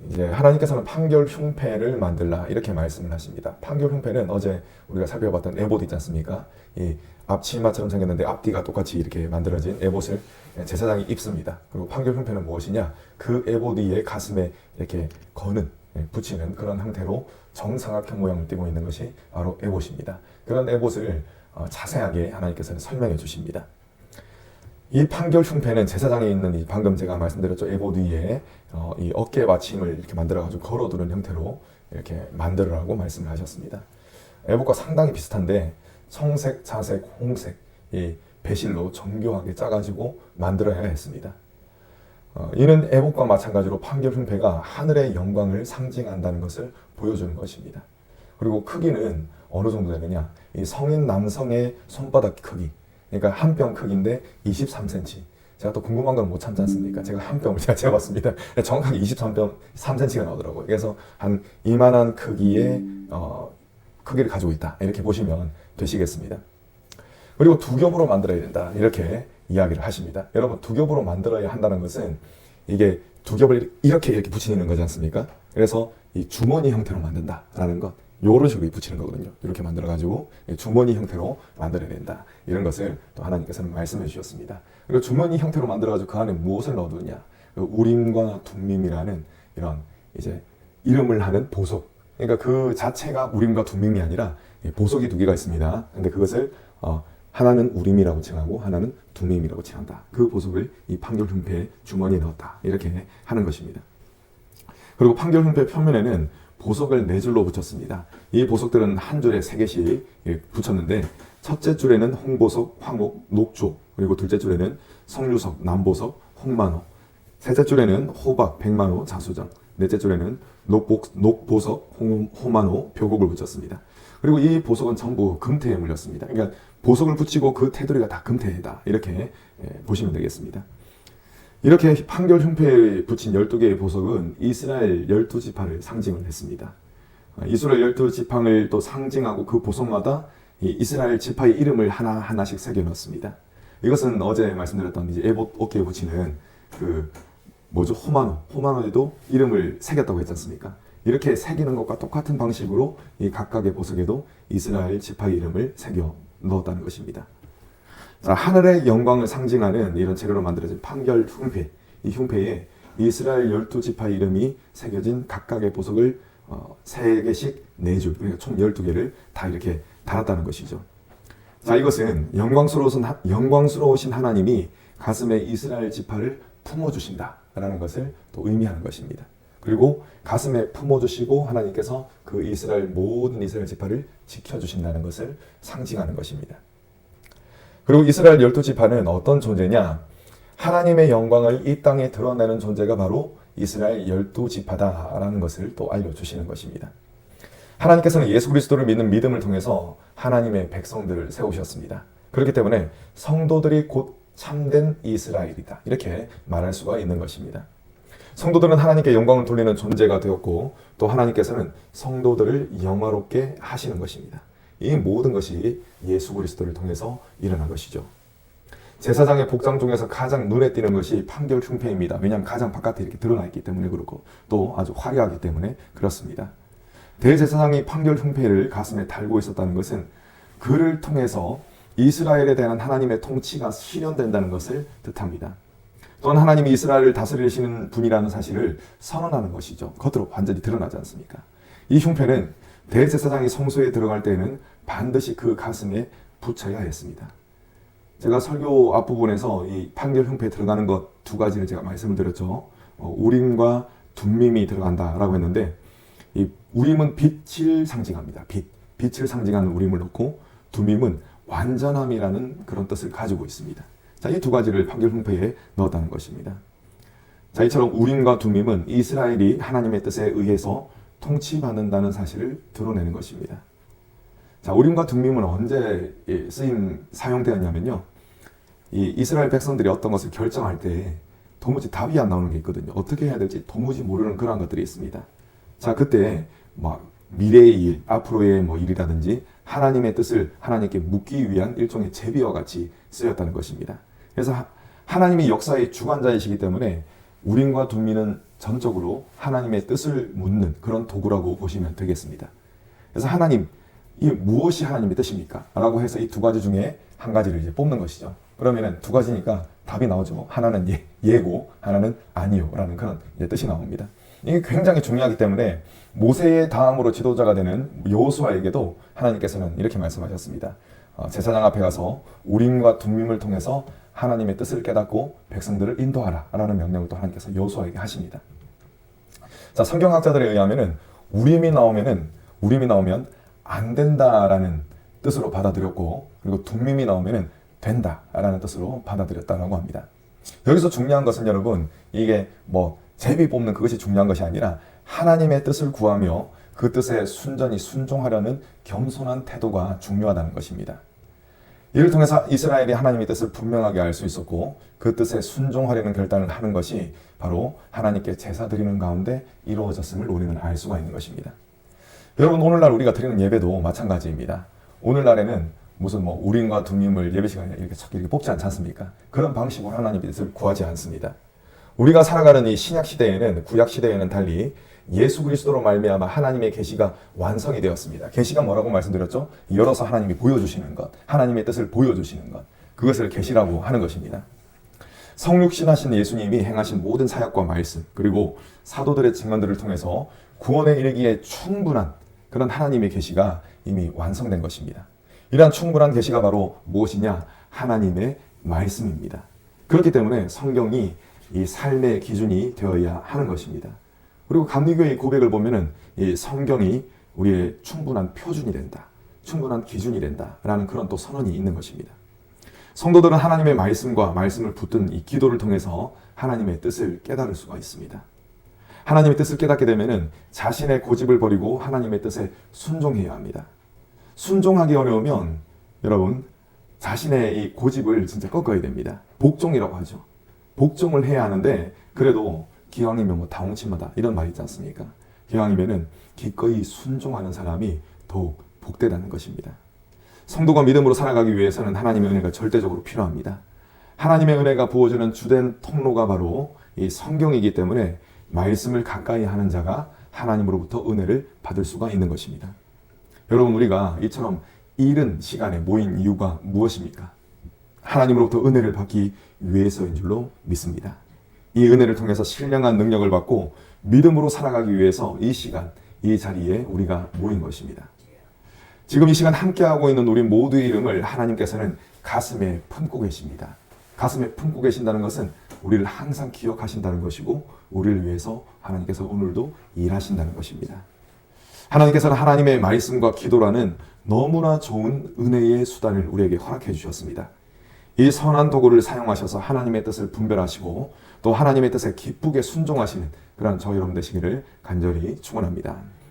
이제 하나님께서는 판결 흉패를 만들라 이렇게 말씀을 하십니다. 판결 흉패는 어제 우리가 살펴봤던 에봇 있지 않습니까? 이 앞치마처럼 생겼는데 앞뒤가 똑같이 이렇게 만들어진 에봇을 제사장이 입습니다. 그리고 판결 흉패는 무엇이냐? 그 에봇 위에 가슴에 이렇게 거는 붙이는 그런 형태로 정사각형 모양을 띠고 있는 것이 바로 에봇입니다. 그런 에봇을 자세하게 하나님께서는 설명해 주십니다. 이 판결 흉패는 제사장에 있는 이 방금 제가 말씀드렸죠. 에봇 위에 이 어깨 받침을 이렇게 만들어가지고 걸어두는 형태로 이렇게 만들으라고 말씀을 하셨습니다. 에봇과 상당히 비슷한데 청색, 자색, 홍색 이 배실로 정교하게 짜가지고 만들어야 했습니다. 이는 에봇과 마찬가지로 판결 흉패가 하늘의 영광을 상징한다는 것을 보여주는 것입니다. 그리고 크기는 어느 정도 되느냐? 이 성인 남성의 손바닥 크기. 그러니까 한 뼘 크기인데 23cm. 제가 또 궁금한 건 못 참지 않습니까? 제가 한 뼘을 제가 재봤습니다. 정확하게 23뼘 3cm가 나오더라고요. 그래서 한 이만한 크기의 크기를 가지고 있다. 이렇게 보시면 되시겠습니다. 그리고 두 겹으로 만들어야 된다. 이렇게 이야기를 하십니다. 여러분 두 겹으로 만들어야 한다는 것은 이게 두 겹을 이렇게 붙이는 거지 않습니까? 그래서 이 주머니 형태로 만든다라는 것. 요런 식으로 붙이는 거거든요. 이렇게 만들어가지고 주머니 형태로 만들어야 된다. 이런 것을 또 하나님께서는 말씀해 주셨습니다. 그리고 주머니 형태로 만들어가지고 그 안에 무엇을 넣어두냐? 우림과 둠밈이라는 이런 이제 이름을 하는 보석. 그러니까 그 자체가 우림과 둠밈이 아니라 보석이 두 개가 있습니다. 근데 그것을 하나는 우림이라고 칭하고 하나는 둠밈이라고 칭한다. 그 보석을 이 판결 흉패 주머니에 넣었다. 이렇게 하는 것입니다. 그리고 판결 흉패 표면에는 보석을 4줄로 붙였습니다. 이 보석들은 한 줄에 3개씩 붙였는데 첫째 줄에는 홍보석, 황옥, 녹조, 그리고 둘째 줄에는 성류석, 남보석, 홍만호, 셋째 줄에는 호박, 백만호, 자수정, 넷째 줄에는 녹보석, 호만호, 묘곡을 붙였습니다. 그리고 이 보석은 전부 금태에 물렸습니다. 그러니까 보석을 붙이고 그 테두리가 다 금태다. 이렇게 보시면 되겠습니다. 이렇게 판결 흉패에 붙인 12개의 보석은 이스라엘 12지파를 상징을 했습니다. 이스라엘 12지파를 또 상징하고 그 보석마다 이 이스라엘 지파의 이름을 하나하나씩 새겨넣습니다. 이것은 어제 말씀드렸던 이제 에봇 어깨에 붙이는 그 호마노에도 이름을 새겼다고 했지 않습니까? 이렇게 새기는 것과 똑같은 방식으로 이 각각의 보석에도 이스라엘 지파의 이름을 새겨 넣었다는 것입니다. 자, 하늘의 영광을 상징하는 이런 재료로 만들어진 판결 흉패. 이 흉패에 이스라엘 12지파 이름이 새겨진 각각의 보석을 3개씩 4줄, 그러니까 총 12개를 다 이렇게 달았다는 것이죠. 자, 이것은 영광스러우신 하나님이 가슴에 이스라엘 지파를 품어주신다라는 것을 또 의미하는 것입니다. 그리고 가슴에 품어주시고 하나님께서 그 모든 이스라엘 지파를 지켜주신다는 것을 상징하는 것입니다. 그리고 이스라엘 12지파는 어떤 존재냐? 하나님의 영광을 이 땅에 드러내는 존재가 바로 이스라엘 12지파다라는 것을 또 알려주시는 것입니다. 하나님께서는 예수 그리스도를 믿는 믿음을 통해서 하나님의 백성들을 세우셨습니다. 그렇기 때문에 성도들이 곧 참된 이스라엘이다. 이렇게 말할 수가 있는 것입니다. 성도들은 하나님께 영광을 돌리는 존재가 되었고 또 하나님께서는 성도들을 영화롭게 하시는 것입니다. 이 모든 것이 예수 그리스도를 통해서 일어난 것이죠. 제사장의 복장 중에서 가장 눈에 띄는 것이 판결 흉패입니다. 왜냐하면 가장 바깥에 이렇게 드러나 있기 때문에 그렇고 또 아주 화려하기 때문에 그렇습니다. 대제사장이 판결 흉패를 가슴에 달고 있었다는 것은 그를 통해서 이스라엘에 대한 하나님의 통치가 실현된다는 것을 뜻합니다. 또한 하나님이 이스라엘을 다스리시는 분이라는 사실을 선언하는 것이죠. 겉으로 완전히 드러나지 않습니까? 이 흉패는 대제사장이 성소에 들어갈 때에는 반드시 그 가슴에 붙여야 했습니다. 제가 설교 앞부분에서 이 판결 흉패에 들어가는 것 2가지를 제가 말씀을 드렸죠. 우림과 둠밈이 들어간다라고 했는데 이 우림은 빛을 상징합니다. 빛을 상징하는 우림을 넣고 둠밈은 완전함이라는 그런 뜻을 가지고 있습니다. 자, 이 2가지를 판결 흉패에 넣었다는 것입니다. 자, 이처럼 우림과 둠밈은 이스라엘이 하나님의 뜻에 의해서 통치받는다는 사실을 드러내는 것입니다. 자, 우림과 둠밈은 언제 사용되었냐면요. 이 이스라엘 백성들이 어떤 것을 결정할 때 도무지 답이 안 나오는 게 있거든요. 어떻게 해야 될지 도무지 모르는 그런 것들이 있습니다. 자, 그때 미래의 일, 앞으로의 일이라든지 하나님의 뜻을 하나님께 묻기 위한 일종의 제비와 같이 쓰였다는 것입니다. 그래서 하나님이 역사의 주관자이시기 때문에 우림과 둠밈은 전적으로 하나님의 뜻을 묻는 그런 도구라고 보시면 되겠습니다. 그래서 하나님, 이 무엇이 하나님의 뜻입니까? 라고 해서 이 두 가지 중에 한 가지를 이제 뽑는 것이죠. 그러면은 두 가지니까 답이 나오죠. 하나는 예고, 하나는 아니요 라는 그런 뜻이 나옵니다. 이게 굉장히 중요하기 때문에 모세의 다음으로 지도자가 되는 여호수아에게도 하나님께서는 이렇게 말씀하셨습니다. 제사장 앞에 가서 우림과 둠밈을 통해서 하나님의 뜻을 깨닫고 백성들을 인도하라 라는 명령을 또 하나님께서 여호수아에게 하십니다. 자, 성경학자들에 의하면은 우림이 나오면 안 된다라는 뜻으로 받아들였고, 그리고 둠밈이 나오면은 된다라는 뜻으로 받아들였다라고 합니다. 여기서 중요한 것은 여러분, 이게 뭐 제비 뽑는 그것이 중요한 것이 아니라 하나님의 뜻을 구하며 그 뜻에 순전히 순종하려는 겸손한 태도가 중요하다는 것입니다. 이를 통해서 이스라엘이 하나님의 뜻을 분명하게 알 수 있었고, 그 뜻에 순종하려는 결단을 하는 것이 바로 하나님께 제사 드리는 가운데 이루어졌음을 우리는 알 수가 있는 것입니다. 여러분, 오늘날 우리가 드리는 예배도 마찬가지입니다. 오늘날에는 무슨 우림과 둠밈을 예배 시간에 이렇게 뽑지 않지 않습니까? 그런 방식으로 하나님의 뜻을 구하지 않습니다. 우리가 살아가는 이 신약 시대에는, 구약 시대에는 달리 예수 그리스도로 말미암아 하나님의 계시가 완성이 되었습니다. 계시가 뭐라고 말씀드렸죠? 열어서 하나님이 보여주시는 것, 하나님의 뜻을 보여주시는 것, 그것을 계시라고 하는 것입니다. 성육신하신 예수님이 행하신 모든 사역과 말씀, 그리고 사도들의 증언들을 통해서 구원에 이르기에 충분한 그런 하나님의 계시가 이미 완성된 것입니다. 이러한 충분한 계시가 바로 무엇이냐? 하나님의 말씀입니다. 그렇기 때문에 성경이 이 삶의 기준이 되어야 하는 것입니다. 그리고 감리교의 고백을 보면은 이 성경이 우리의 충분한 표준이 된다, 충분한 기준이 된다라는 그런 또 선언이 있는 것입니다. 성도들은 하나님의 말씀과 말씀을 붙든 이 기도를 통해서 하나님의 뜻을 깨달을 수가 있습니다. 하나님의 뜻을 깨닫게 되면은 자신의 고집을 버리고 하나님의 뜻에 순종해야 합니다. 순종하기 어려우면 여러분, 자신의 이 고집을 진짜 꺾어야 됩니다. 복종이라고 하죠. 복종을 해야 하는데, 그래도 기왕이면 다홍치마다 이런 말 있지 않습니까? 기왕이면은 기꺼이 순종하는 사람이 더욱 복되다는 것입니다. 성도가 믿음으로 살아가기 위해서는 하나님의 은혜가 절대적으로 필요합니다. 하나님의 은혜가 부어주는 주된 통로가 바로 이 성경이기 때문에 말씀을 가까이 하는 자가 하나님으로부터 은혜를 받을 수가 있는 것입니다. 여러분, 우리가 이처럼 이른 시간에 모인 이유가 무엇입니까? 하나님으로부터 은혜를 받기 위해서인 줄로 믿습니다. 이 은혜를 통해서 신령한 능력을 받고 믿음으로 살아가기 위해서 이 시간, 이 자리에 우리가 모인 것입니다. 지금 이 시간 함께하고 있는 우리 모두의 이름을 하나님께서는 가슴에 품고 계십니다. 가슴에 품고 계신다는 것은 우리를 항상 기억하신다는 것이고, 우리를 위해서 하나님께서 오늘도 일하신다는 것입니다. 하나님께서는 하나님의 말씀과 기도라는 너무나 좋은 은혜의 수단을 우리에게 허락해 주셨습니다. 이 선한 도구를 사용하셔서 하나님의 뜻을 분별하시고 또 하나님의 뜻에 기쁘게 순종하시는 그런 저 여러분 되시기를 간절히 축원합니다.